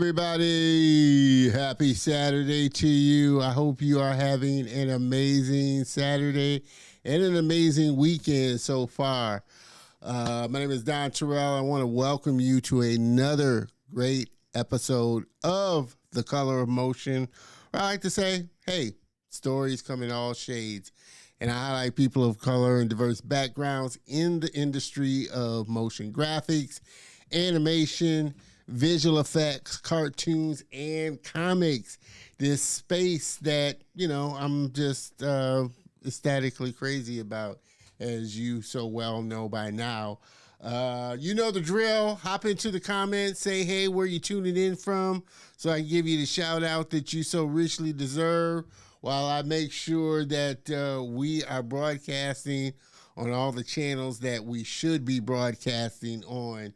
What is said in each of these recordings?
everybody? Happy Saturday to you. I hope you are having an amazing Saturday and an amazing weekend so far. My name is Don Terrell. I want to welcome you to another great episode of The Color of Motion. I like to say, hey, stories come in all shades. And I highlight people of color and diverse backgrounds in the industry of motion graphics, animation, visual effects, cartoons, and comics. This space that, I'm just ecstatically crazy about, as you so well know by now. You know the drill. Hop into the comments, say, hey, where you tuning in from, so I can give you the shout out that you so richly deserve, while I make sure that we are broadcasting on all the channels that we should be broadcasting on.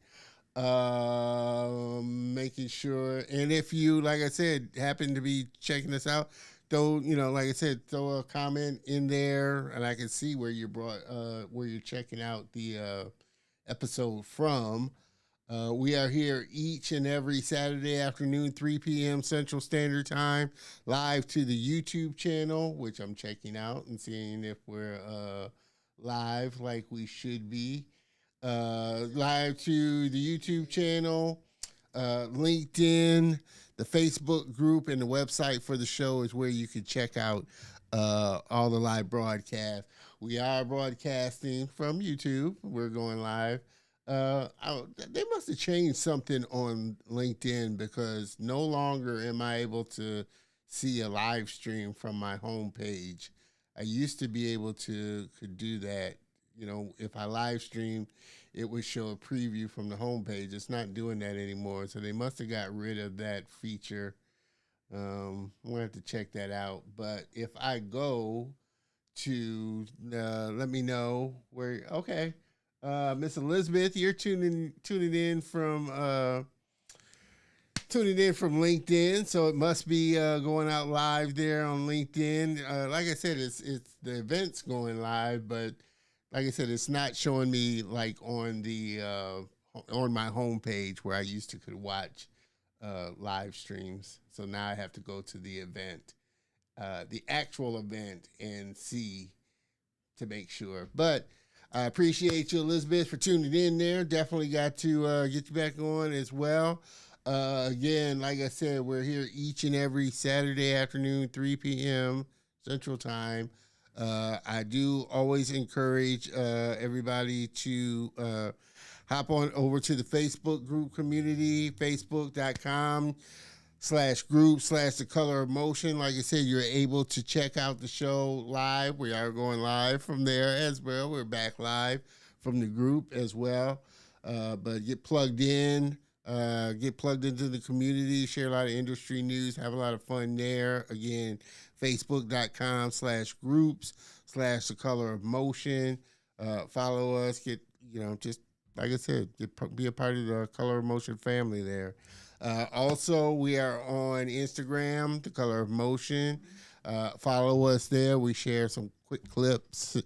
Making sure, and if you, like I said, happen to be checking us out, throw a comment in there, and I can see where you're where you're checking out the episode from. We are here each and every Saturday afternoon, 3 p.m. Central Standard Time, live to the YouTube channel, which I'm checking out and seeing if we're live like we should be. Live to the YouTube channel, LinkedIn, the Facebook group, and the website for the show is where you can check out all the live broadcasts. We are broadcasting from YouTube. We're going live. They must have changed something on LinkedIn, because no longer am I able to see a live stream from my homepage. I used to be able to could do that. If I live streamed, it would show a preview from the homepage. It's not doing that anymore, so they must have got rid of that feature. I'm going to have to check that out. But if I go to, let me know where, okay. Miss Elizabeth, you're tuning in from LinkedIn, so it must be going out live there on LinkedIn. Like I said, it's the event's going live, but like I said, it's not showing me like on the on my homepage where I used to could watch live streams. So now I have to go to the event, the actual event, and see to make sure. But I appreciate you, Elizabeth, for tuning in there. Definitely got to get you back on as well. Again, like I said, we're here each and every Saturday afternoon, 3 p.m. Central Time. I do always encourage everybody to hop on over to the Facebook group community, facebook.com/group/The Color of Motion. Like I said, you're able to check out the show live. We are going live from there as well. We're back live from the group as well. But get plugged into the community, share a lot of industry news, have a lot of fun there. Again, facebook.com/groups/The Color of Motion. Follow us, just like I said, be a part of the Color of Motion family there. Also, we are on Instagram, The Color of Motion. Follow us there. We share some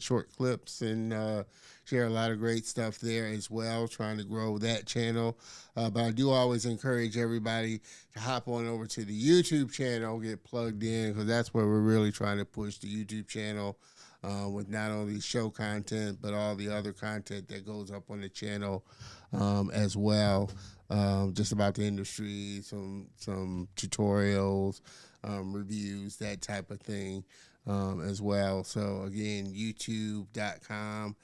short clips, and share a lot of great stuff there as well, trying to grow that channel. But I do always encourage everybody to hop on over to the YouTube channel, get plugged in, because that's where we're really trying to push the YouTube channel with not only show content, but all the other content that goes up on the channel as well. Just about the industry, some tutorials, reviews, that type of thing as well. So again, youtube.com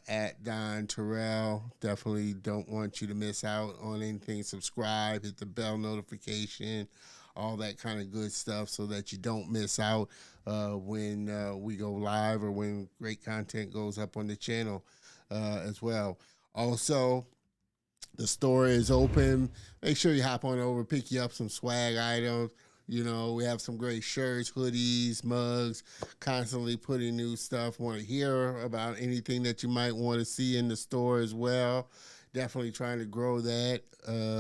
at Don Terrell. Definitely don't want you to miss out on anything. Subscribe, hit the bell notification, all that kind of good stuff, so that you don't miss out when we go live or when great content goes up on the channel as well. Also, the store is open. Make sure you hop on over, pick you up some swag items. We have some great shirts, hoodies, mugs, constantly putting new stuff. Want to hear about anything that you might want to see in the store as well. Definitely trying to grow that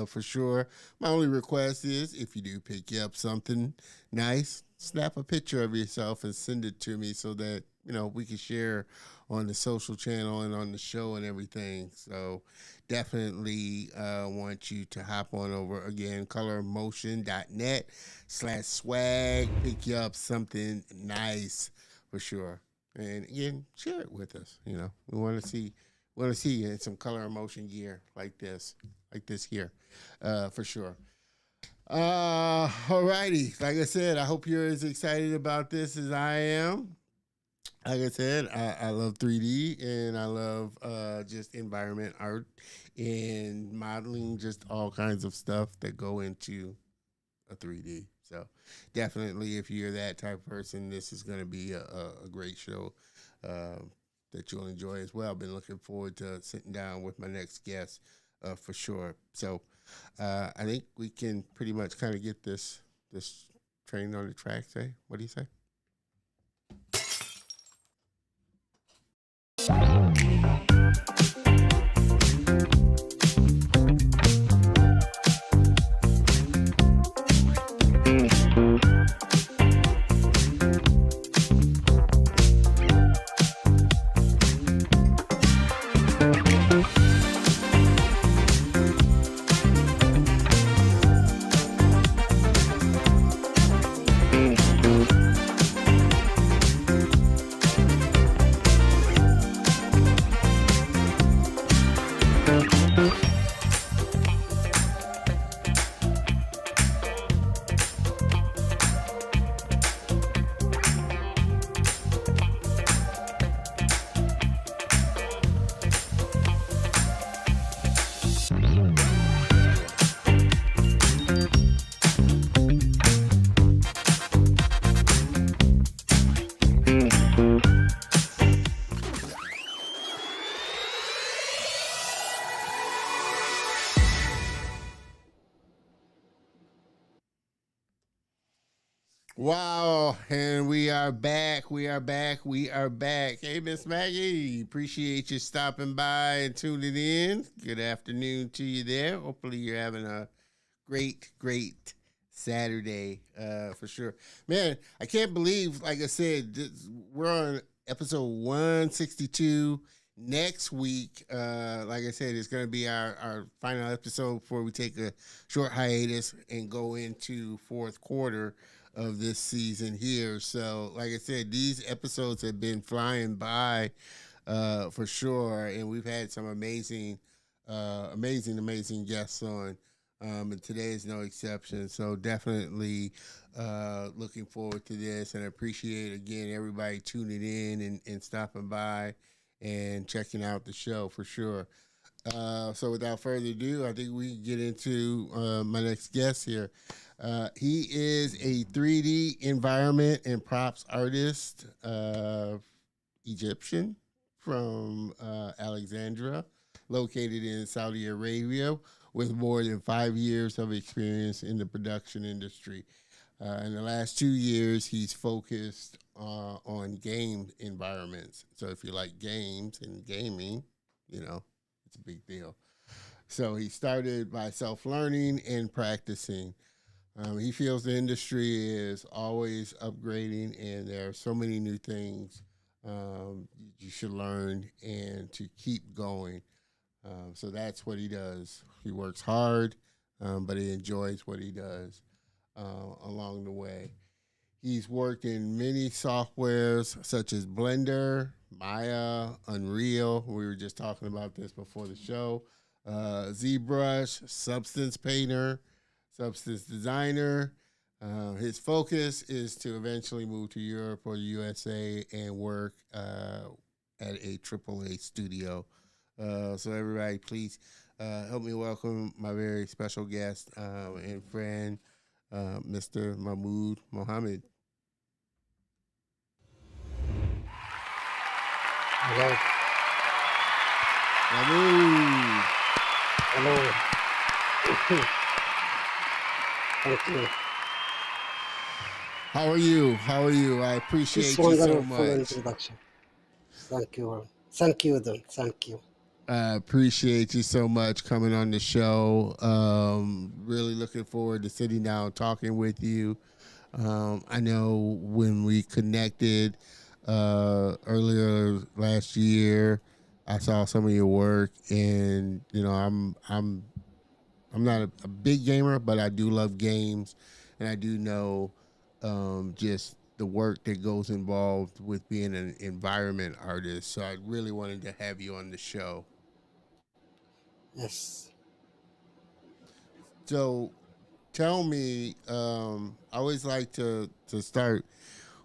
for sure. My only request is, if you do pick up something nice, snap a picture of yourself and send it to me, so that we can share on the social channel and on the show and everything. So definitely want you to hop on over again, colormotion.net/swag. Pick you up something nice for sure. And again, share it with us. We want to see you in some color motion gear like this here, for sure. Alrighty. Like I said, I hope you're as excited about this as I am. Like I said, I love 3D and I love just environment art and modeling, just all kinds of stuff that go into a 3D. So definitely, if you're that type of person, this is going to be a great show that you'll enjoy as well. Been looking forward to sitting down with my next guest for sure. So I think we can pretty much kind of get this train on the track. What do you say? Wow, and we are back. We are back. We are back. Hey, Miss Maggie, appreciate you stopping by and tuning in. Good afternoon to you there. Hopefully you're having a great Saturday for sure. Man, I can't believe, like I said, we're on episode 162. Next week, like I said, it's going to be our final episode before we take a short hiatus and go into fourth quarter of this season here. So, like I said, these episodes have been flying by for sure, and we've had some amazing guests on, and today is no exception. So, definitely looking forward to this, and I appreciate again everybody tuning in and stopping by and checking out the show for sure. So, without further ado, I think we can get into my next guest here. He is a 3D environment and props artist, Egyptian from Alexandria, located in Saudi Arabia, with more than 5 years of experience in the production industry. In the last 2 years, he's focused on game environments. So if you like games and gaming, it's a big deal. So he started by self-learning and practicing. He feels the industry is always upgrading, and there are so many new things you should learn and to keep going. So that's what he does. He works hard, but he enjoys what he does along the way. He's worked in many softwares such as Blender, Maya, Unreal. We were just talking about this before the show. Zbrush, Substance Painter, Substance Designer. His focus is to eventually move to Europe or the USA and work at a AAA studio. So everybody, please help me welcome my very special guest and friend, Mr. Mahmoud Mohammed. Hello. Mahmoud. Hello. Thank you. How are you? I appreciate It's you so wonderful much. introduction. Thank you. Thank you, Don. Thank you. I appreciate you so much coming on the show. Really looking forward to sitting down talking with you. I know when we connected earlier last year. I saw some of your work, and I'm not a big gamer, but I do love games, and I do know just the work that goes involved with being an environment artist. So I really wanted to have you on the show. Yes. So tell me, I always like to start.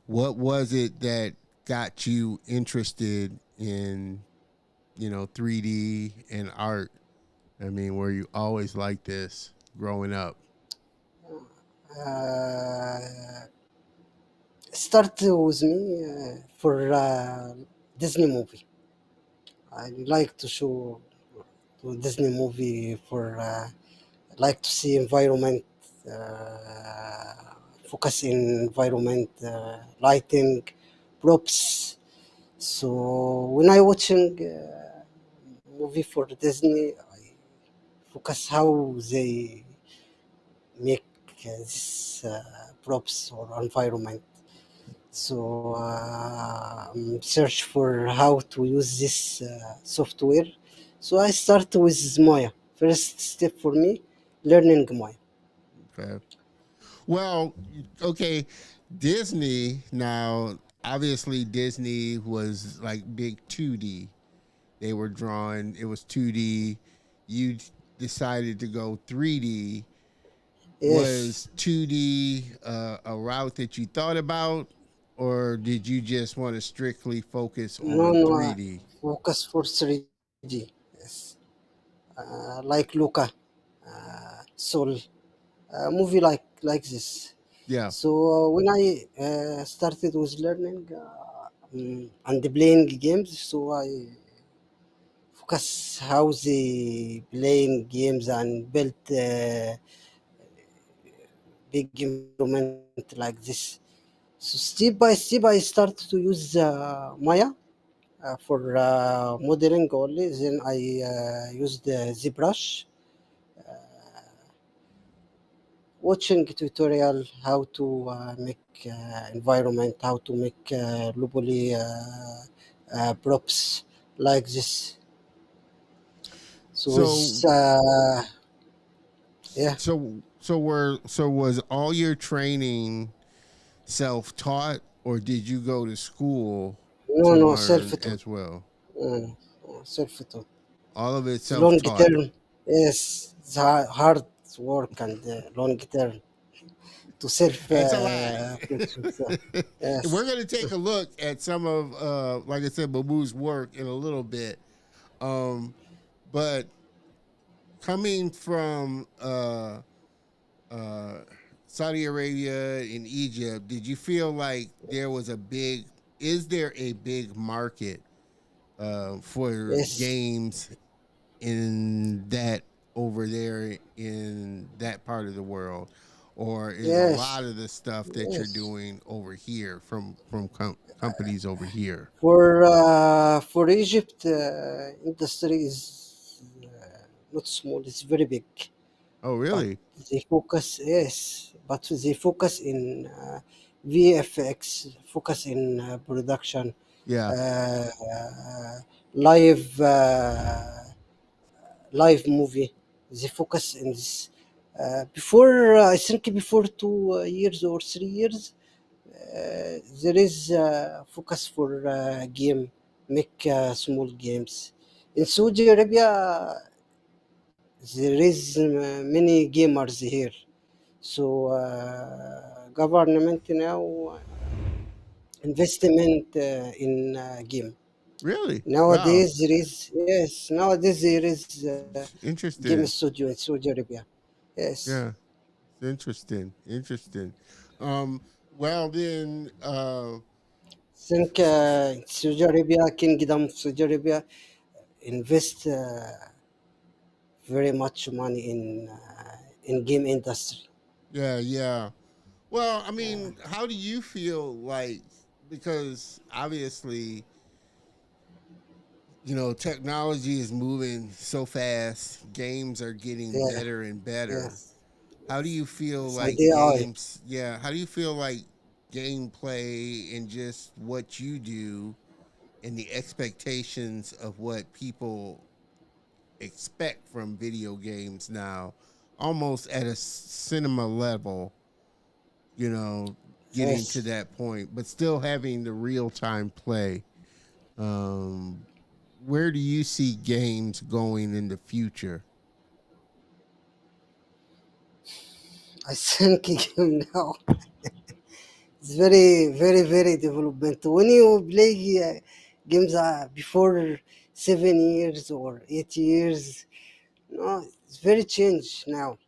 What was it that got you interested in 3D and art? I mean, were you always like this growing up? Uh, Start with me for Disney movie. I like to show to Disney movie for like to see environment, focus in environment, lighting, props. So when I watching movie for Disney, I focus how they make this props or environment. So search for how to use this software. So I start with Maya. First step for me, learning Maya. Okay. Well, okay, Disney now. Obviously, Disney was like big 2D. They were drawing. It was 2D. You decided to go 3D. Yes. Was 2D a route that you thought about, or did you just want to strictly focus No, on no. 3D? Focus for 3D. Yes. Like Luca, Soul, movie like this. Yeah. So when I started with learning and playing games, so I focus how they playing games and build big environment like this. So step by step, I start to use Maya for modeling only. Then I used Zbrush, watching tutorial how to make environment, how to make globally props like this. So So it's yeah, so was all your training self-taught, or did you go to school no to no self learn taught, as well? mm, self taught. All of it It's long self-taught. term. Yes, it's hard work and long term to self That's a lot. yourself. We're Yes, going to take a look at some of, like I said, Babu's work in a little bit. Um, but coming from uh, Saudi Arabia and Egypt, did you feel like there was a big, is there a big market for yes, games in that over there in that part of the world, or is a yes, lot of the stuff that you're yes. doing over here from companies over here? For Egypt, industry is not small; it's very big. Oh, But really? they focus, yes, but they focus in VFX, focus in production, Yeah. live live movie. They focus in this. Before I think before 2 years or 3 years, there is focus for game, make small games. In Saudi Arabia, there is many gamers here. So government now investment in game. Really? Wow. Nowadays there is, yes. Nowadays there is game Interesting. studio in Saudi Arabia. Yes. Yeah. Interesting. Interesting. Um. Well, then. Think Saudi Arabia, Kingdom of Saudi Arabia invest very much money in game industry. Yeah. Yeah. Well, I mean, how do you feel like, because obviously, technology is moving so fast, games are getting Yeah. better and better. Yes. How do you feel Yes. And like AI. games, yeah, how do you feel like gameplay and just what you do and the expectations of what people expect from video games now, almost at a cinema level, you know, getting to Yes. that point, but still having the real time play. Um, where do you see games going in the future? I think game now it's very, very, very development. When you play games before 7 years or 8 years, no, it's very changed now.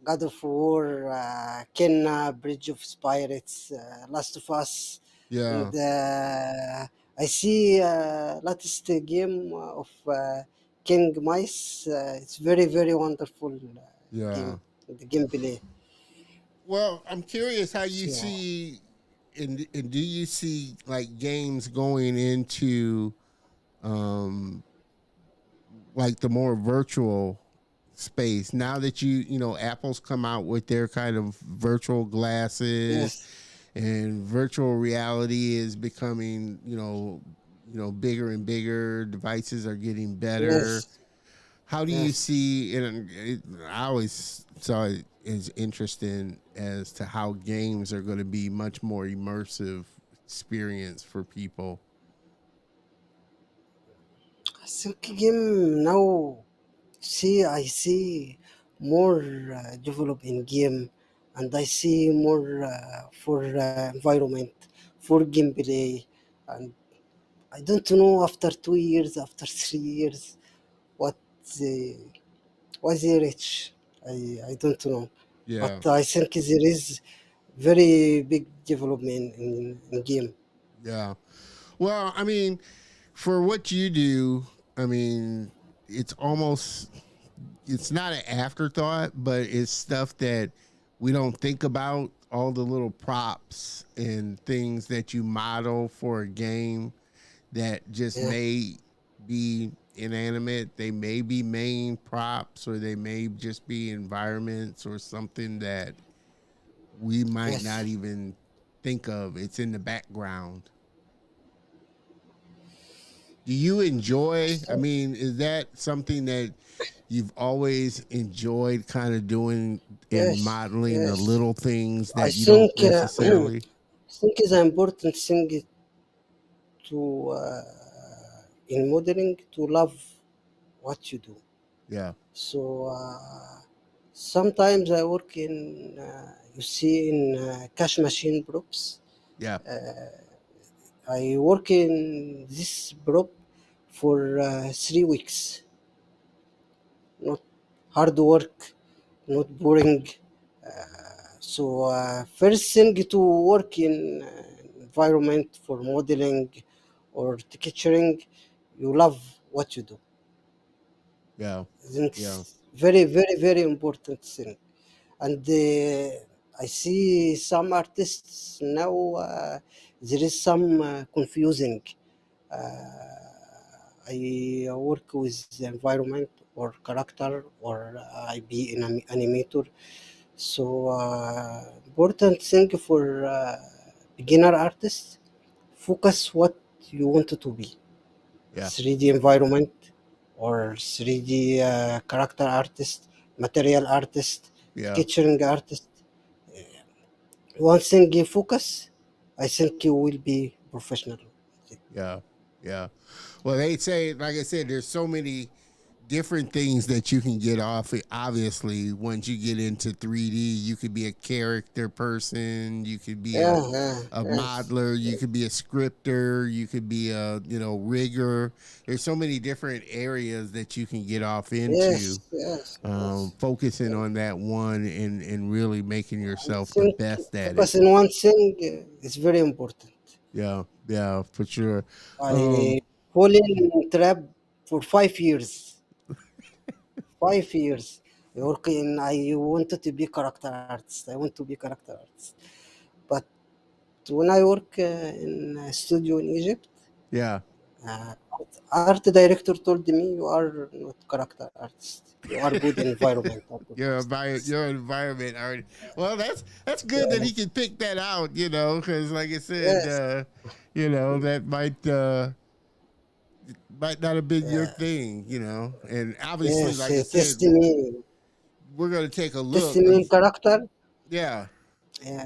God of War, Kenna, Bridge of Spirits, Last of Us, Yeah, and I see latest game of King Mice. It's very, very wonderful yeah. game. The gameplay. Well, I'm curious how you So see, and do you see like games going into um like the more virtual space now that Apple's come out with their kind of virtual glasses, yes, and virtual reality is becoming bigger and bigger, devices are getting better. yes, How do you yes. see I always saw it as interesting as to how games are going to be much more immersive experience for people. I think game now. I see more develop in game, and I see more for environment, for gameplay, and I don't know after 2 years, after 3 years, what the why they reach. I don't know, but Yeah, I think there is very big development in game. yeah. Well, I mean, for what you do, I mean, it's almost it's not an afterthought, but it's stuff that we don't think about. All the little props and things that you model for a game that just Yeah. may be inanimate. They may be main props, or they may just be environments or something that we might not Yes. even think of. It's in the background. Do you enjoy? I mean, is that something that you've always enjoyed kind of doing in Yes. modeling the Yes. little things I that you think don't necessarily? I think is an important thing to in modeling to love what you do. Yeah, So sometimes I work in you see in cash machine props. yeah, I work in this prop for 3 weeks. Not hard work, not boring. So first thing to work in environment for modeling or texturing, you love what you do. yeah, I think yeah, it's very, very, very important thing. And I see some artists now. There is some confusing. I work with the environment or character or I be an animator. So important thing for beginner artists, focus what you want it to be. yeah, 3D environment or 3D character artist, material artist, yeah, sketching artist. One thing you focus, I think you will be professional. yeah, yeah. Well, they say, like I said, there's so many different things that you can get off it. Obviously, once you get into 3D, you could be a character person, you could be Yeah, yeah, a yes, modeler, you yes, could be a scripter, you could be a rigger. There's so many different areas that you can get off into. yes, yes, yes. Focusing Yes. on that one and really making I yourself the think best at it. focus on one thing is very important. Yeah, yeah, for sure. I Um, fall in trap for 5 years. 5 years. Working, I wanted to be character artist. I want to be character artist. But when I work in a studio in Egypt, yeah, Uh, art director told me you are not character artist. You are good environment artist. your environment art. Well, that's good that Yeah. he can pick that out, because like I said, Yes. that might not have been your Uh, thing, and obviously, yes. like I Test said, me. we're gonna take a Test look. me in character. Yeah, Uh,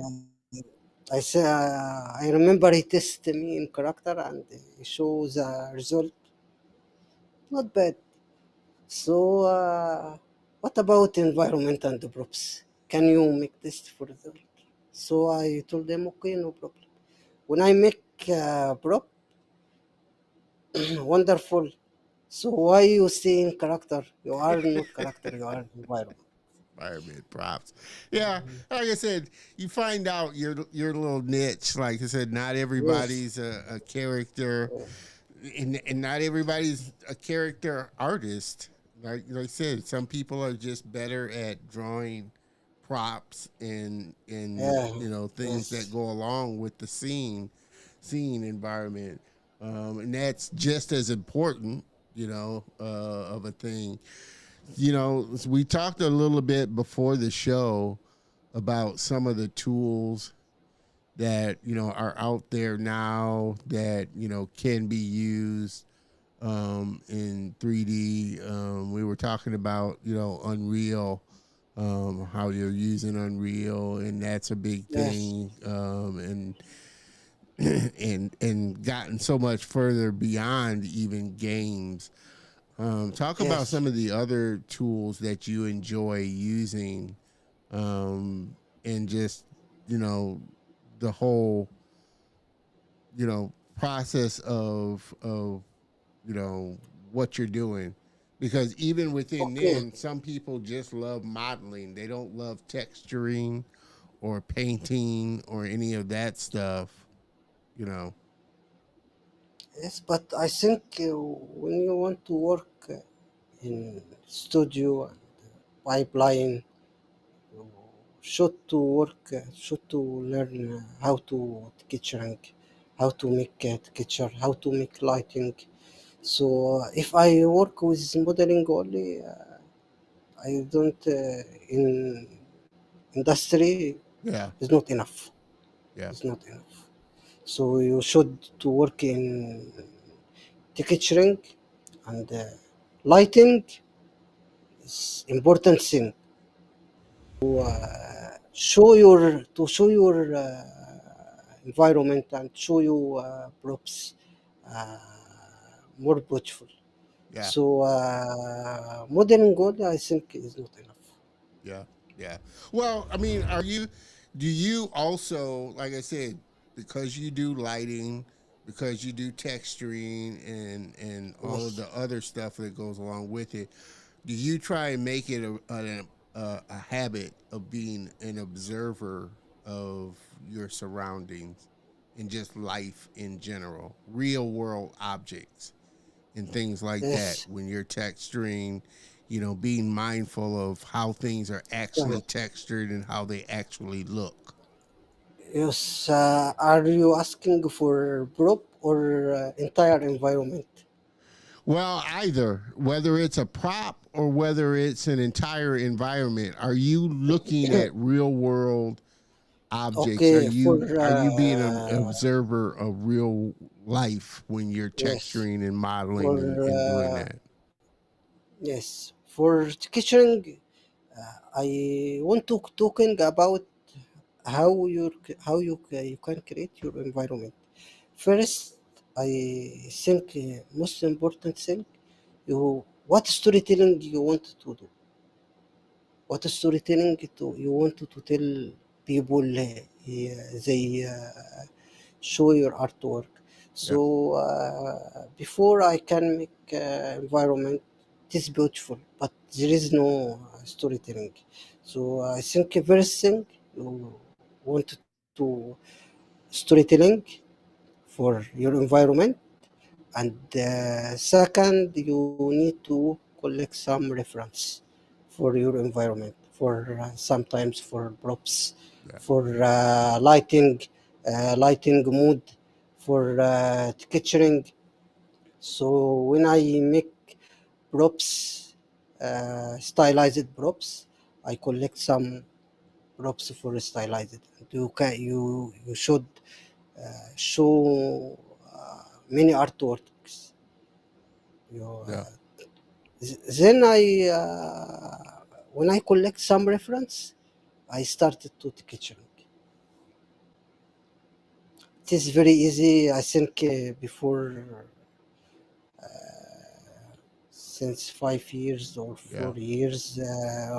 I say I remember he tested me in character and he show the result. Not bad. So what about environment and the props? Can you make this for the result? So I told them okay, no problem. When I make prop, wonderful. So why you stay in character? You are not character. You are environment. environment props. Yeah, like I said, you find out your little niche. Like I said, not Yes. everybody's a character, and not everybody's a character artist. Like I said, some people are just better at drawing props and Yeah. things that Yes. go along with the scene environment, and that's just as important, of a thing. We talked a little bit before the show about some of the tools that are out there now that can be used in 3D. We were talking about Unreal, how you're using Unreal, and that's a big Yes. thing, and gotten so much further beyond even games. Talk about Yes. some of the other tools that you enjoy using, and just you know the whole process of you know what you're doing, because even within Okay. then some people just love modeling. They don't love texturing or painting or any of that stuff, you know. Yes, but I think when you want to work in studio and pipeline, you should to work, should to learn how to sketching, how to make sketcher, how to make lighting. So if I work with modeling only, I don't in industry Yeah, is not enough. yeah, It's not enough. So you should to work in texturing and lighting is important thing to show your environment and show you props uh, more beautiful. yeah, So modern gold I think is not enough. yeah, yeah. Well, I mean, do you also, like I said, because you do lighting, because you do texturing and all of Yes. the other stuff that goes along with it, do you try and make it a habit of being an observer of your surroundings and just life in general, real world objects and things like that Yes. when you're texturing, being mindful of how things are actually textured and how they actually look? Yes. Are you asking for prop or entire environment? Well, either, whether it's a prop or whether it's an entire environment, are you looking at real world objects? Are Okay. For you being an observer of real life when you're yes. texturing and For modeling and doing that? yes. For sketching, I want to talking about how you can create your environment. First, I think most important thing you what storytelling you want to do. What storytelling you want to tell people they show your artwork. So Yep. before I can make environment, it is beautiful, but there is no storytelling. So I think first thing you want to storytelling for your environment, and second you need to collect some reference for your environment, for sometimes for props, Yeah. for lighting mood, for texturing. So when I make props, stylized props, I collect some props for stylized. You should show many artworks. You, Yeah. then when I collect some reference, I started to kitchen. It is very easy. I think before since 5 years or Yeah. 4 years,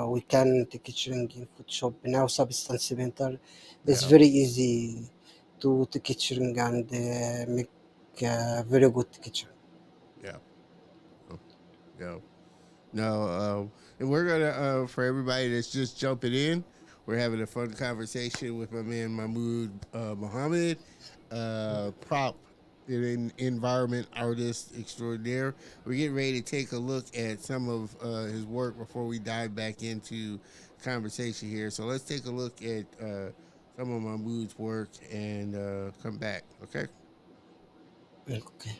we can kitchen in Photoshop. Now Substance Painter is Yeah. very easy to kitchen and make very good kitchen. Yeah. Oh, yeah. No, and we're gonna for everybody that's just jumping in, we're having a fun conversation with my man Mahmoud Mohammed, prop and environment artist extraordinaire. We're getting ready to take a look at some of his work before we dive back into conversation here. So let's take a look at some of Mahmoud's work and come back. Okay. Okay.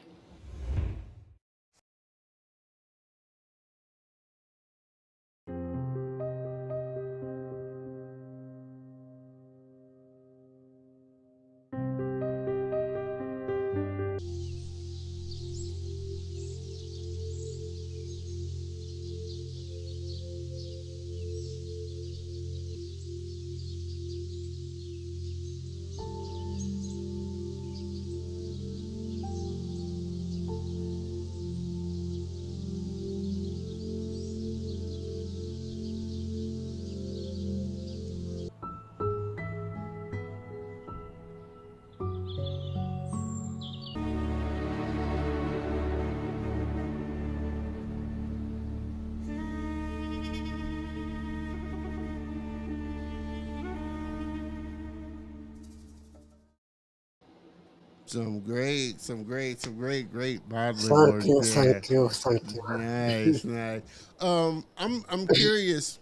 Great modeling Thank work you, there. thank you, thank you. Nice, nice. I'm curious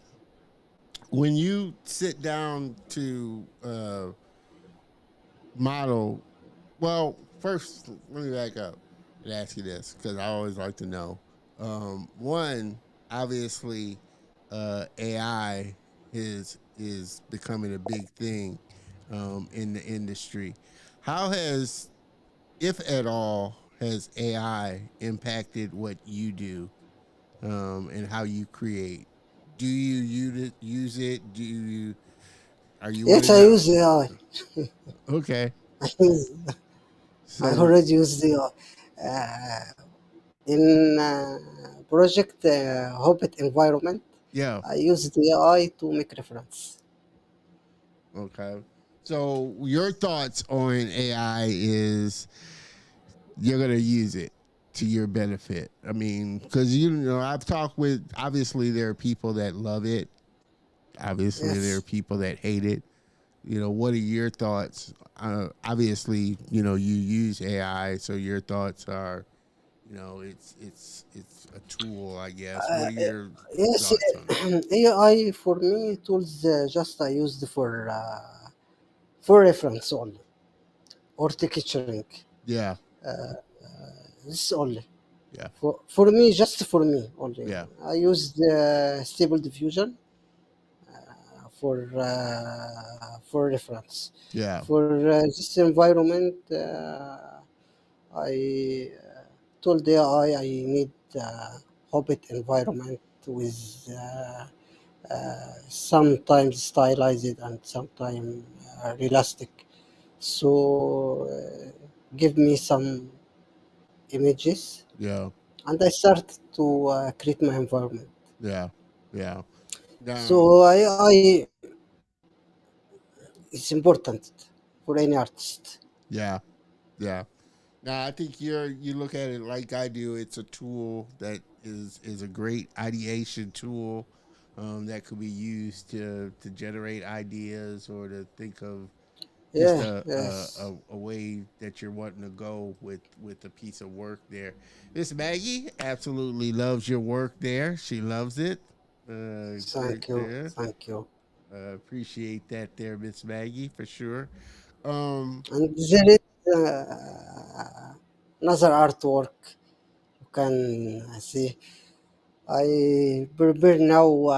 when you sit down to model. Well, first, let me back up and ask you this because I always like to know. One, obviously, AI is becoming a big thing in the industry. How has, if at all, has AI impacted what you do and how you create? Do you use it? Do you are you one Yes, of I the use AI. okay? I use, I So already use the in project Hobbit environment. yeah, I use the AI to make reference. okay. So your thoughts on AI is you're gonna use it to your benefit. I mean, because you know I've talked with obviously there are people that love it. Obviously there are Yes. people that hate it. You know, what are your thoughts? Obviously, you know, you use AI, so your thoughts are, you know, it's a tool, I guess. What are your Yes, thoughts on it? AI for me tools just I used for reference only or picturing. Yeah, This only yeah, for me, just for me only. yeah, I used Stable Diffusion for reference. yeah, For this environment, I told the AI I need Hobbit environment with sometimes stylized and sometimes realistic. So give me some images, yeah, and I started to create my environment. yeah, yeah. Um, So I it's important for any artist. yeah, yeah. Now I think you look at it like I do. It's a tool that is a great ideation tool that could be used to generate ideas or to think of just Yeah, yes. a way that you're wanting to go with a piece of work there. Miss Maggie absolutely loves your work there. She loves it. Great Thank you, there. thank you. Appreciate that there, Miss Maggie, for sure. And there is another artwork. can say I prepare now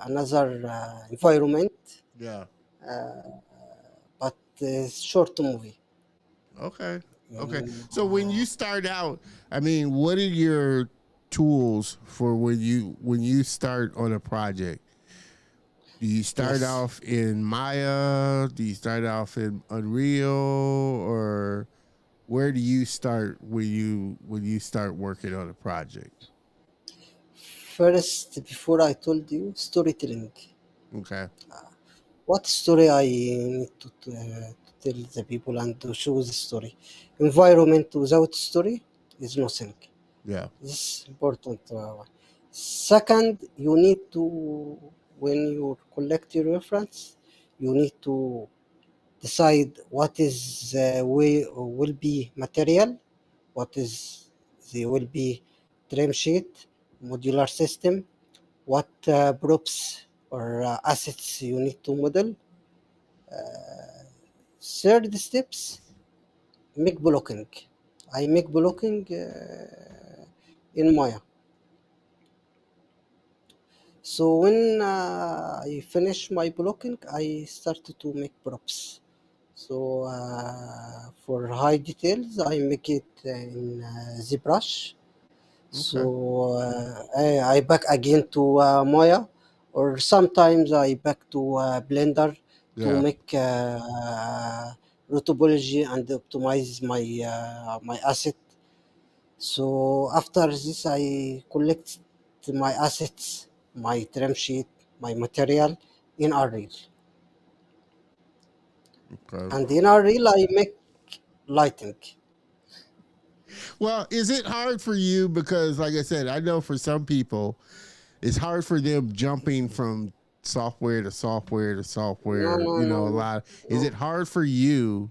another environment, Yeah. but short movie. Okay. Okay. Mm, So when you start out, I mean, what are your tools for when you start on a project? Do you start yes. off in Maya? Do you start off in Unreal, or where do you start when you start working on a project? First, before I told you, storytelling. Okay. What story I need to tell the people and to show the story. Environment without story is nothing. Yeah. This is important. Second, you need to, when you collect your reference, you need to decide what is will be material, what is the will be trim sheet, modular system, what props or assets you need to model. Third steps, make blocking. I make blocking in Maya. So when I finish my blocking, I started to make props. So for high details, I make it in Zbrush. Okay. So I back again to Maya, or sometimes I back to Blender to Yeah. make rotobology and optimize my asset. So after this, I collect my assets, my trim sheet, my material in Unreal, Okay. and in Unreal I make lighting. Well, is it hard for you because, like I said, I know for some people, it's hard for them jumping from software to software to No, software. no, You no, know, a no, lot. Is no, it hard for you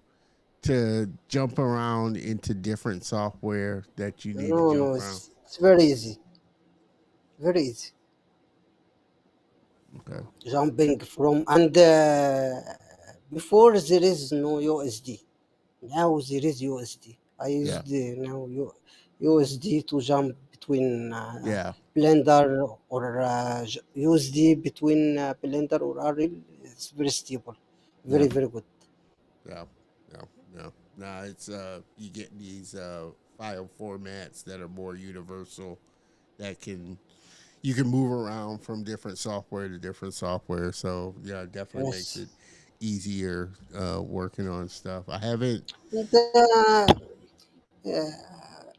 to jump around into different software that you need to no, no. jump around? It's very easy, very easy. Okay. Jumping from and before there is no USD. Now there is USD. I Yeah. used now USD to jump between Yeah. Blender or USD between Blender or Unreal. It's very stable, Yeah. very good. Yeah. Yeah. Yeah. Nah, it's you get these file formats that are more universal that you can move around from different software to different software. So yeah, it definitely makes Yes. it easier working on stuff. I haven't. And,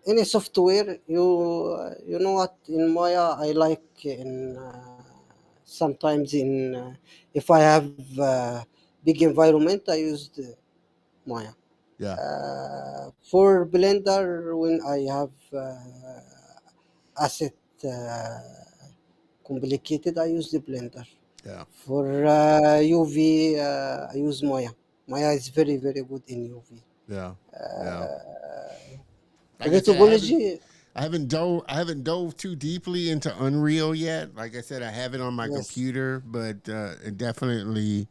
any software you know what in Maya I like in sometimes in if I have big environment I used Maya. Yeah. For Blender when I have asset complicated I use the Blender. Yeah. For UV I use Maya. Maya is very good in UV. Yeah. Yeah. Like I said, Retopology, I haven't dove too deeply into Unreal yet. Like I said, I have it on my yes, computer, but I definitely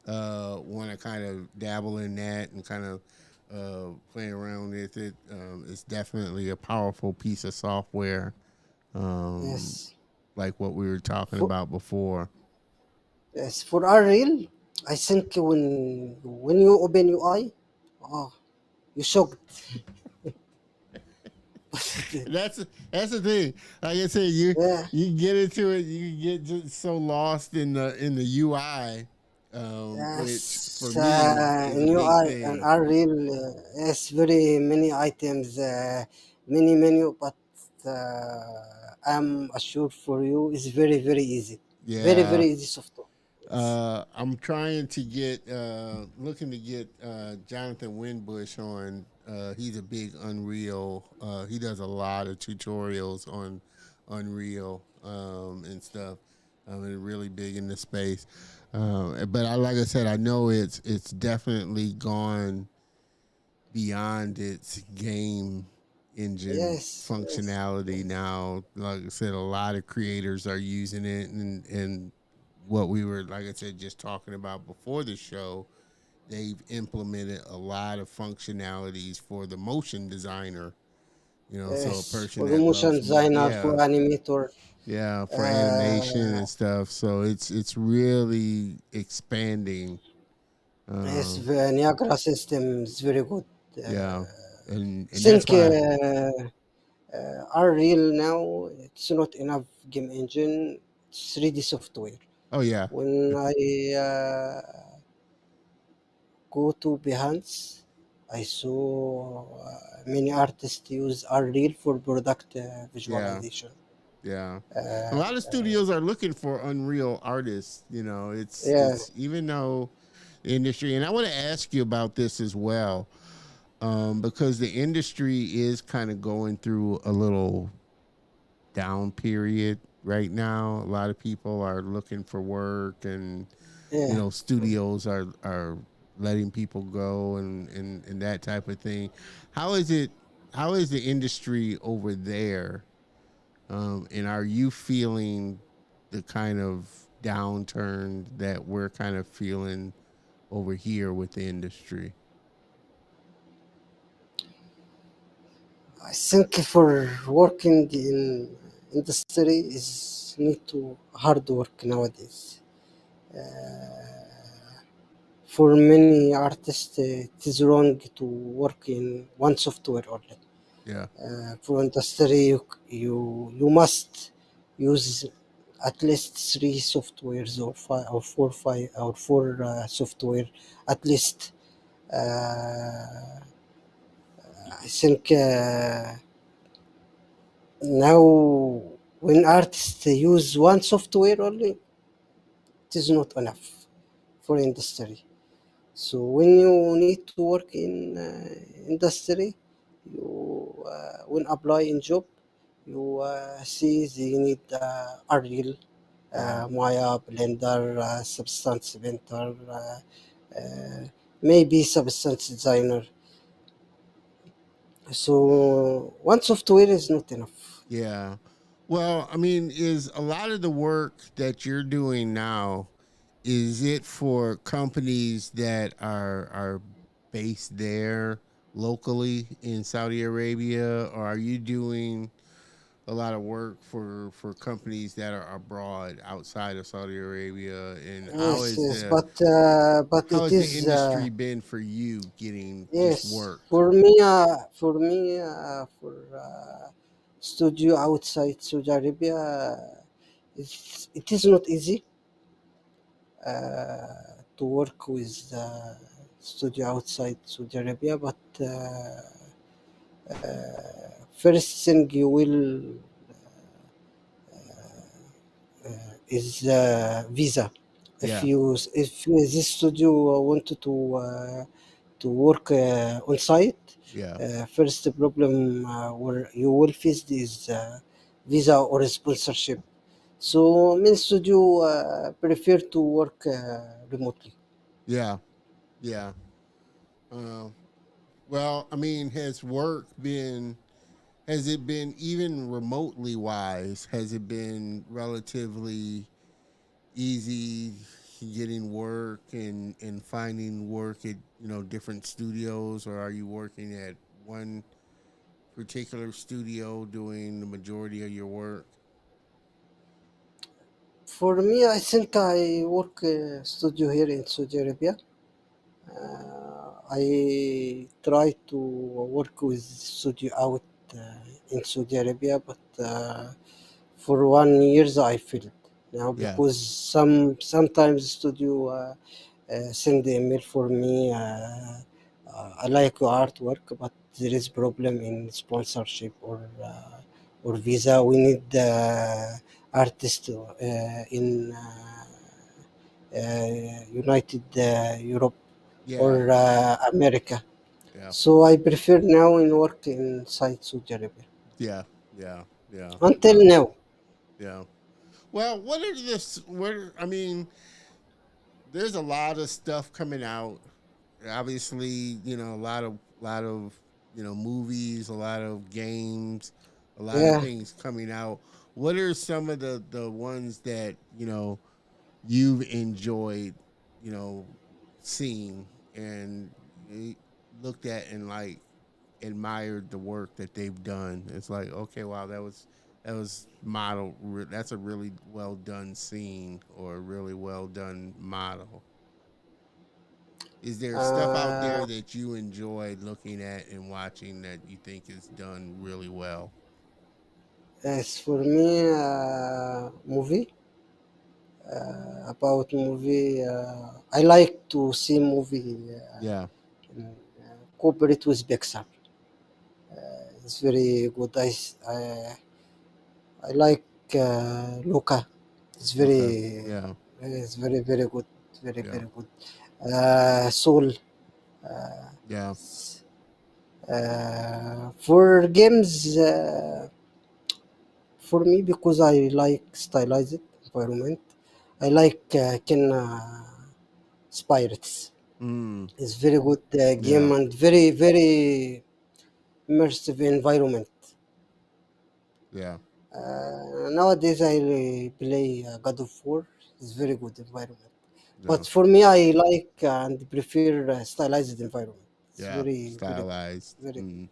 want to kind of dabble in that and kind of play around with it. It's definitely a powerful piece of software, um, yes. like what we were talking For, about before. yes, for Unreal, I think when you open UI, oh, you shocked. That's the thing. Like I said, Yeah, you get into it, you get just so lost in the UI, which for yes. me is In a big UI and thing. Unreal, yes, very many items, many menu, but I'm assured for you, it's very easy, Yeah. very easy software. Yes, I'm trying to get, looking to get Jonathan Winbush on. He's a big Unreal. He does a lot of tutorials on Unreal and stuff. And really big in the space. But like I said, I know it's definitely gone beyond its game engine yes, functionality now. Like I said, a lot of creators are using it, and what we were, like I said, just talking about before the show, they've implemented a lot of functionalities for the motion designer So a Yes, person for that motion loves designer, for yeah, animator. yeah, for animation Uh, and stuff. So it's really expanding. yes, Um, the Niagara system is very good. yeah, I and that's think why Unreal now it's not enough game engine. It's 3D software. oh yeah, When I go to Behance, I saw many artists use Unreal for product yeah, visualization. yeah. A Uh, lot of studios are looking for Unreal artists. yeah, It's even though the industry, and I want to ask you about this as well, because the industry is kind of going through a little down period right now. A lot of people are looking for work, and yeah. studios are letting people go, and that type of thing. How is it? How is the industry over there? And are you feeling the kind of downturn that we're kind of feeling over here with the industry? I think for working in industry is need to hard work nowadays. For many artists, it is wrong to work in one software only. Yeah, For industry, you must use at least three softwares or five or four software at least. Uh, I think now when artists use one software only, it is not enough for industry. So when you need to work in industry, you when apply in job, you see they need Unreal, yeah, Maya, Blender, Substance Painter, uh, maybe Substance Designer. So one software is not enough. yeah. Well, I mean, is a lot of the work that you're doing now, is it for companies that are based there locally in Saudi Arabia, or are you doing a lot of work for companies that are abroad outside of Saudi Arabia? And Yes, yes, but how it has the is. industry been for you getting just Yes, work? for studio outside Saudi Arabia, it is not easy to work with studio outside Saudi Arabia. But first thing you will is visa. Yeah, If this studio wanted to work on site, yeah, first problem where you will face is visa or sponsorship. So many studio prefer to work remotely. yeah, yeah. Uh, well, I mean, has it been even remotely wise? Has it been relatively easy getting work and finding work at different studios, or are you working at one particular studio doing the majority of your work? For me, I think I work studio here in Saudi Arabia. I try to work with studio out in Saudi Arabia, but for 1 year I failed now Yeah, because sometimes studio send the email for me. I like your artwork, but there is problem in sponsorship or visa. We need artist in United Europe yeah, or America. yeah, So I prefer now in work inside Saudi Arabia. yeah, yeah, yeah, Until yeah, now, yeah. Well, what are this? I mean, there's a lot of stuff coming out. Obviously, a lot of movies, a lot of games, a lot of yeah. things coming out. What are some of the ones that you've enjoyed, you know, seeing and you looked at and like? admired the work that they've done. It's like, okay, wow, that was model. That's a really well done scene or a really well done model. Is there stuff out Uh, there that you enjoy looking at and watching that you think is done really well? as for me, movie about movie, I like to see movie Yeah. in, cooperate with Pixar. It's very good. I like Luca. It's Okay. very Yeah. very good. Very Yeah. very good. Soul. Yeah. For games, for me, because I like stylized environment, I like Ken Spirits. Mm. It's very good game Yeah. and very immersive environment. Yeah. Nowadays, I play God of War. It's very good environment. Yeah. But for me, I like and prefer stylized environment. It's Yeah. very good. Stylized. Very Mm.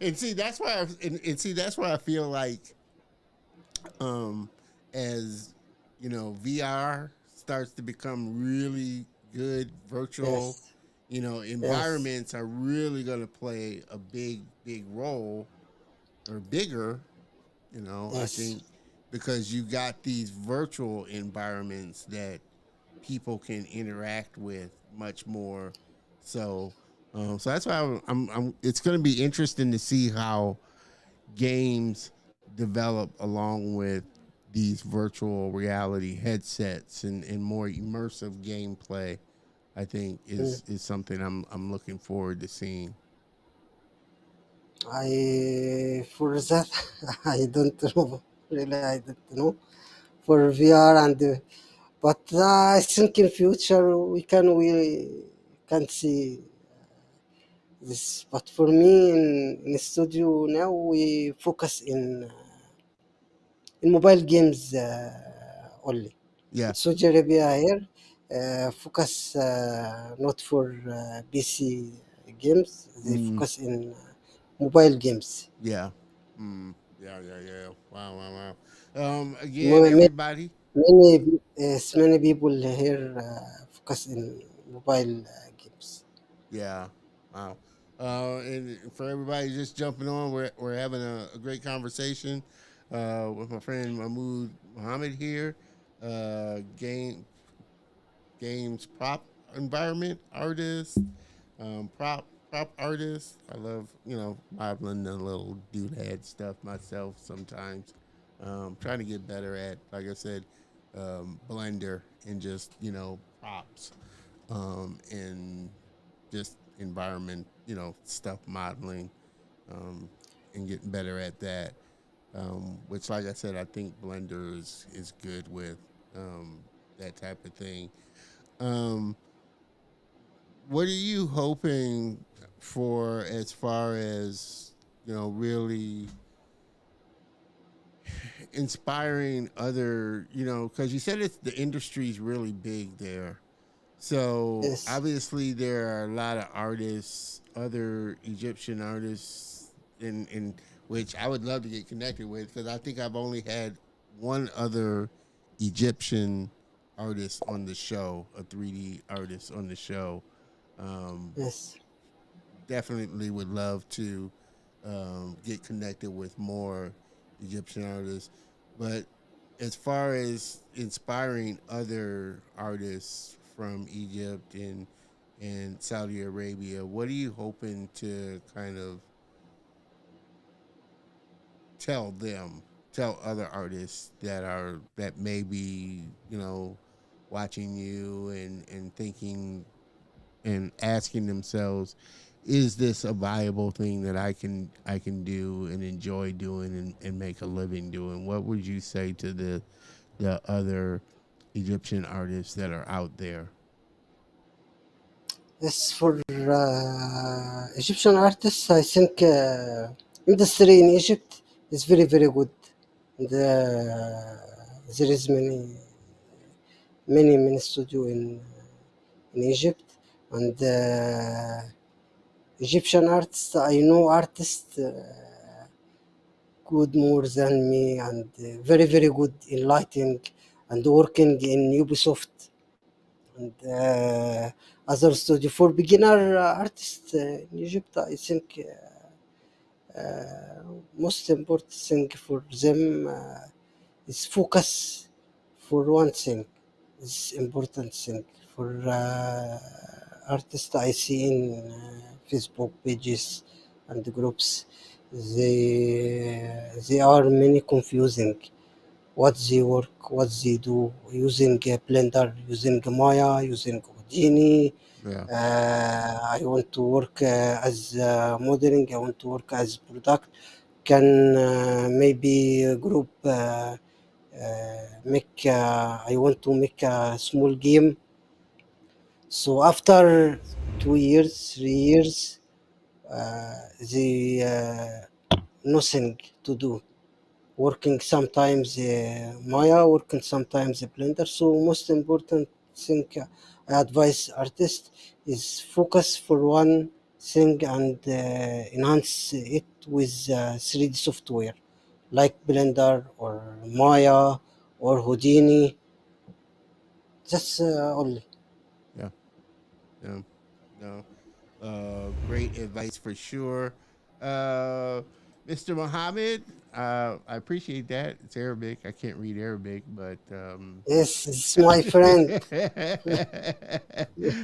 And see, that's why. And see, that's why I feel like, um, as you know, VR starts to become really good. Virtual, yes, yes, environments are really going to play a big role or bigger. I yes. think because you got these virtual environments that people can interact with much more. So, so that's why it's going to be interesting to see how games develop along with these virtual reality headsets and more immersive gameplay. I think Mm. is something I'm looking forward to seeing. I for that I don't know. Really, I don't know for VR and but I think in future we can see this. But for me in studio now we focus in mobile games only. In Yeah. Saudi Arabia here, focus not for PC games. They Mm, focus in mobile games. yeah. Mm, yeah. Wow, wow, wow. Again, Mo- ma- everybody. many people here focus in mobile games. Yeah. Wow. And for everybody just jumping on, we're having a great conversation with my friend Mahmoud Mohammed here. Games prop environment artist, prop artist. I love modeling the little doodad stuff myself sometimes. Trying to get better at, like I said, Blender and just props, and just environment, stuff modeling, um, and getting better at that. Which, like I said, I think Blender is good with that type of thing. Um, what are you hoping for as far as really inspiring other, because you said it's the industry's really big there. So Yes, obviously there are a lot of artists, other Egyptian artists, in which I would love to get connected with because I think I've only had one other Egyptian artist on the show, a 3D artist on the show. Um, yes. Definitely would love to get connected with more Egyptian artists. But as far as inspiring other artists from Egypt and Saudi Arabia, what are you hoping to kind of tell them, tell other artists that may be, watching you and thinking and asking themselves, is this a viable thing that I can do and enjoy doing and make a living doing? What would you say to the other Egyptian artists that are out there? Yes, for Egyptian artists, I think industry in Egypt is very good. There is many studio in Egypt, and Egyptian artists. I know artists good more than me and very very good in lighting and working in Ubisoft and other studio for beginner artists in Egypt. I think most important thing for them is focus for one thing. Is important thing for artists I see in Facebook pages and groups. They are many confusing what they work, what they do using Blender, using Maya, using Houdini. Yeah. I want to work as modeling. I want to work as product. Can maybe a group make? I want to make a small game. So after 2 years, 3 years, they nothing to do. Working sometimes Maya, working sometimes Blender. So most important thing I advise artists is focus for one thing and enhance it with 3D software like Blender or Maya or Houdini. That's only. Yeah. Yeah. No. Great advice for sure. Uh, Mr. Mohammed, I appreciate that. It's Arabic. I can't read Arabic, but Yes, it's my friend.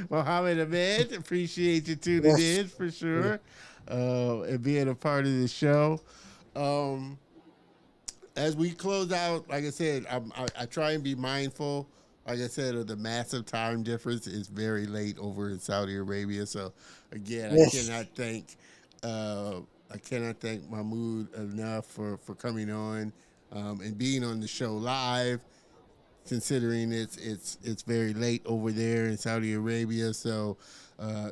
Mohammed Ahmed, appreciate you tuning Yes, in for sure, and being a part of the show. Um, as we close out, like I said, I try and be mindful. Like I said, of the massive time difference. It's very late over in Saudi Arabia. So again, yes, uh, I cannot thank Mahmoud enough for coming on and being on the show live. Considering it's very late over there in Saudi Arabia, so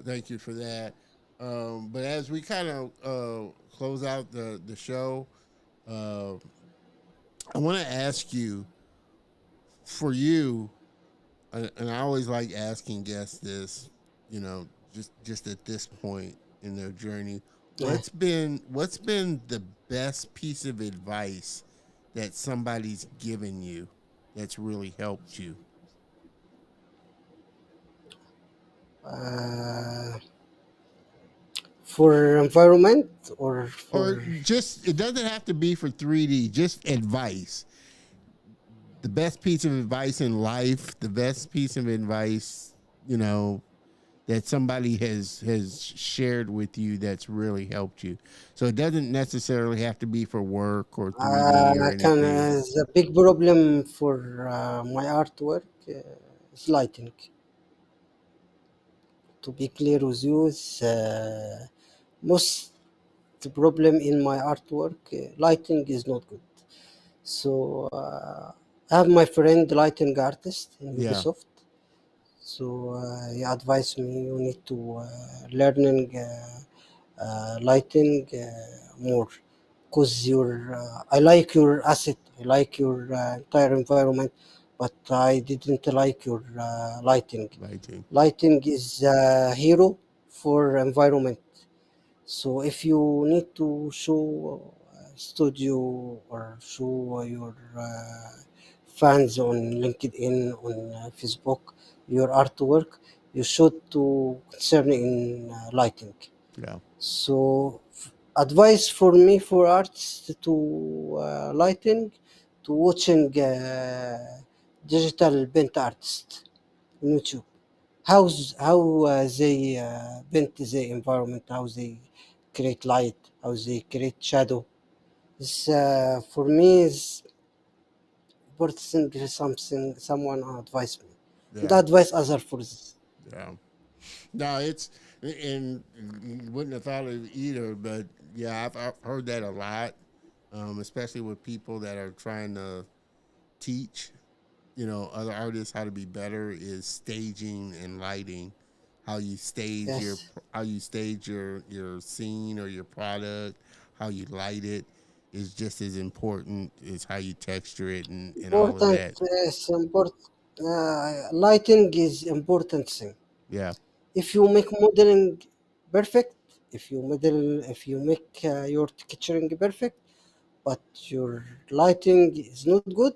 thank you for that. But as we kind of close out the show, uh, I want to ask you, for you, and I always like asking guests this, just at this point in their journey, yes. what's been the best piece of advice that somebody's given you that's really helped you? Uh, for environment or Or for just, it doesn't have to be for 3D, just advice. The best piece of advice in life, the best piece of advice, you know, that somebody has shared with you that's really helped you. So it doesn't necessarily have to be for work or 3D or can anything. the big problem for my artwork is lighting. To be clear with you, most problem in my artwork lighting is not good. So I have my friend lighting artist in Yeah, Ubisoft. So he advised me you need to learning lighting more because your I like your asset, I like your entire environment, but I didn't like your lighting. lighting. Lighting is a hero for environment. So if you need to show studio or show your fans on LinkedIn, on Facebook, your artwork, you should to concern in lighting. Yeah, So advice for me for artists to lighting, to watching digital paint artist on YouTube. How they paint the environment, how they create light, how they create shadow. This for me is important thing, something someone advised me, and yeah, advise other for this. yeah. No, and wouldn't have thought of it either, but yeah, I've heard that a lot, especially with people that are trying to teach, other artists how to be better is staging and lighting. How you stage your Yes, how you stage your scene or your product, how you light it is just as important as how you texture it and all of important. that. Yes, important. Lighting is important thing. Yeah, If you make modeling perfect, if you make your texturing perfect, but your lighting is not good,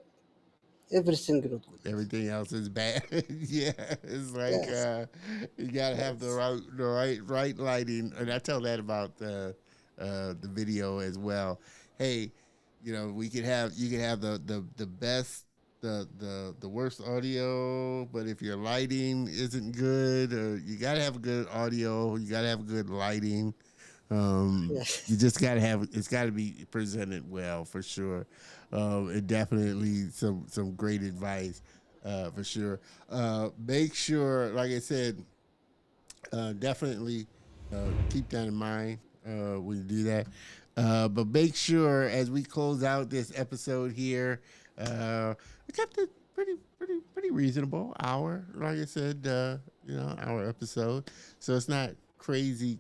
everything not good. Everything else is bad. Yeah, it's like Yes, you gotta have yes, the right lighting, and I tell that about the video as well. Hey, we could have you could have the best the worst audio, but if your lighting isn't good, or you gotta have good audio, you gotta have good lighting. You yes. just gotta have it's gotta be presented well for sure. And definitely some great advice for sure. Make sure, like I said, definitely keep that in mind when you do that. But make sure as we close out this episode here, we kept it pretty reasonable hour. Like I said, our episode, so it's not crazy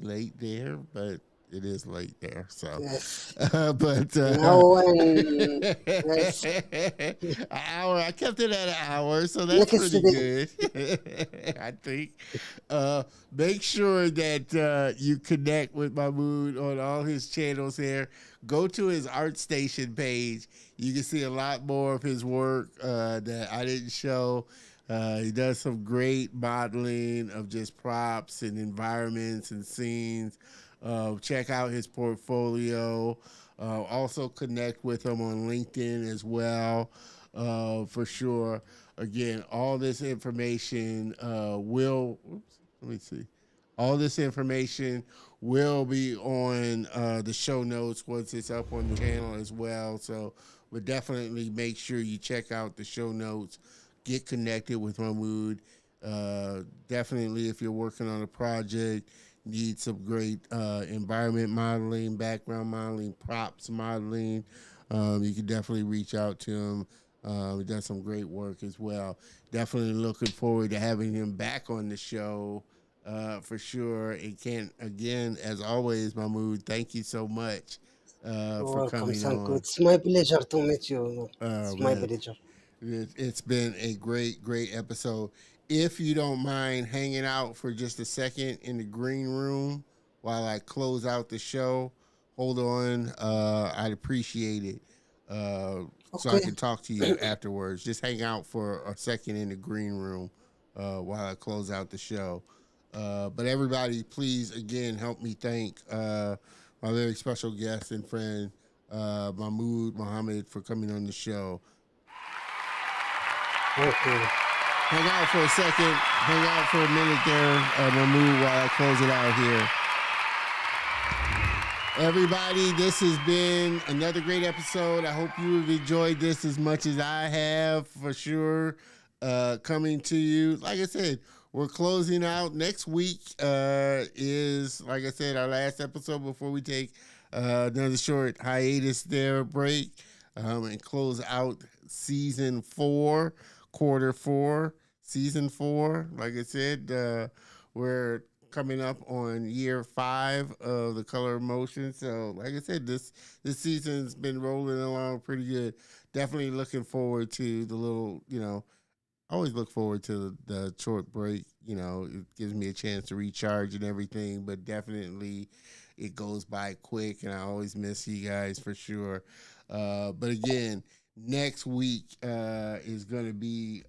late there, but it is late there. So, Yes. but Now and yes, an hour. I kept it at an hour, so that's next pretty day. good. I think. Make sure that you connect with Mahmoud on all his channels here. Go to his ArtStation page. You can see a lot more of his work that I didn't show. He does some great modeling of just props and environments and scenes. Check out his portfolio. Also connect with him on LinkedIn as well, for sure. Again, all this information will. Oops, let me see. All this information will be on the show notes once it's up on the channel as well. So, but definitely make sure you check out the show notes. Get connected with Mahmoud. Definitely, if you're working on a project, need some great environment modeling, background modeling, props modeling, you can definitely reach out to him. He does some great work as well. Definitely looking forward to having him back on the show for sure. And can't again, as always, Mahmoud, thank you so much You're for welcome, coming Sanko. on. It's my pleasure to meet you. It's my Man, pleasure. it's been a great episode. If you don't mind hanging out for just a second in the green room while I close out the show, hold on. I'd appreciate it. So I Okay. can talk to you afterwards. Just hang out for a second in the green room while I close out the show. But everybody, please again help me thank my very special guest and friend, Mahmoud Mohammed, for coming on the show. Okay. Hang out for a second. Hang out for a minute there, Mahmoud, while I close it out here. Everybody, this has been another great episode. I hope you have enjoyed this as much as I have, for sure. Coming to you, like I said, we're closing out. Next week is, like I said, our last episode before we take another short hiatus there, break, and close out season 4, quarter 4, season 4. Like I said, we're coming up on year 5 of the Color of Motion. So, like I said, this season's been rolling along pretty good. Definitely looking forward to the little, I always look forward to the short break. It gives me a chance to recharge and everything, but definitely it goes by quick, and I always miss you guys for sure. But again, next week is going to be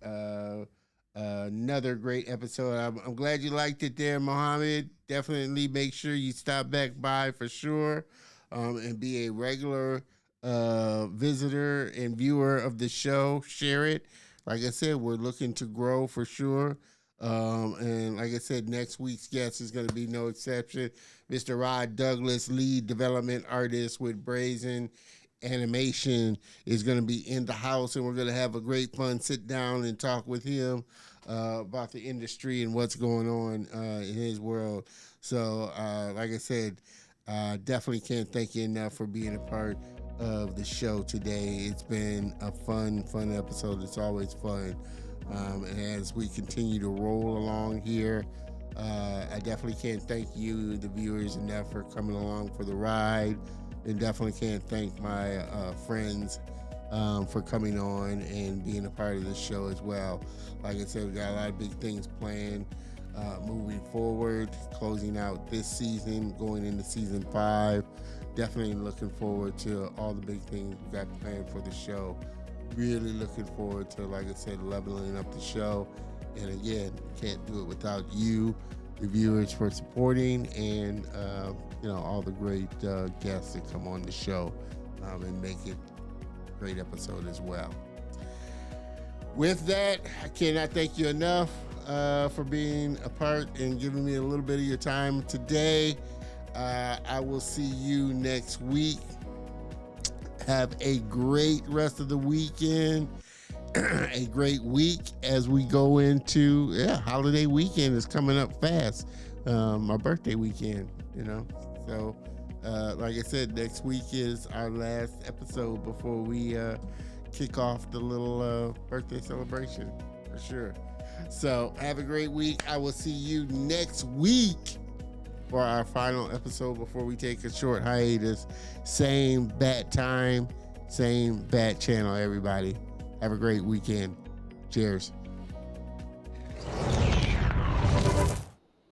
another great episode. I'm glad you liked it there, Mohammed. Definitely make sure you stop back by for sure, and be a regular visitor and viewer of the show. Share it. Like I said, we're looking to grow for sure. And like I said, next week's guest is going to be no exception. Mr. Rod Douglas, lead development artist with Brazen Animation, is going to be in the house, and we're going to have a great fun sit down and talk with him about the industry and what's going on in his world. So, like I said, definitely can't thank you enough for being a part of the show today. It's been a fun episode. It's always fun. And as we continue to roll along here, I definitely can't thank you, the viewers, enough for coming along for the ride. And definitely can't thank my friends for coming on and being a part of this show as well. Like I said, we got a lot of big things planned moving forward, closing out this season, going into season 5. Definitely looking forward to all the big things we got planned for the show. Really looking forward to, like I said, leveling up the show. And again, can't do it without you, the viewers, for supporting, and all the great guests that come on the show and make it a great episode as well. With that, I cannot thank you enough for being a part and giving me a little bit of your time today. I will see you next week. Have a great rest of the weekend. A great week as we go into holiday weekend is coming up fast. My birthday weekend, So, like I said, next week is our last episode before we kick off the little birthday celebration for sure. So, have a great week. I will see you next week for our final episode before we take a short hiatus. Same bat time, same bat channel, everybody. Have a great weekend. Cheers.